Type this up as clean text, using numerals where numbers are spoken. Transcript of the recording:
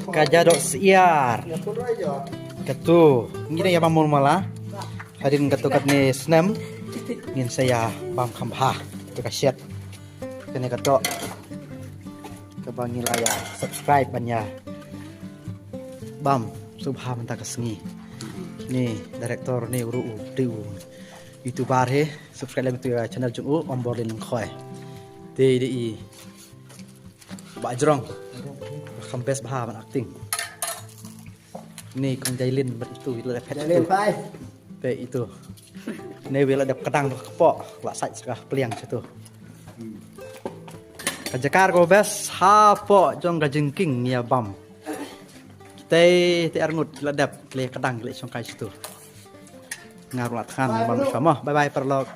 Kajadok siar. Ketu. Ngini ya pamun malah. Hadin ketukat ni senam. Ngin saya bam kambah. Kasiat. Kene ketok. Kebangi laya subscribe banyak. Bam subha mentah kesengi. Ni direktor ni uru tu. YouTuber he subscribe lagi tu channel Jung Om Borlin Khoi. TDI. Bajrong. Kambes bah man acting. Ni kong Jailin itu bila pet itu. Pe itu. Ni bila ada kedang kepok, lak sai sekah peliang situ. Kajakar ko bes hapo jong gajengking ya bam. Kita te arngut ladap le kedang le songkai situ. Ngaruh kan bam sama. Bye bye perlok.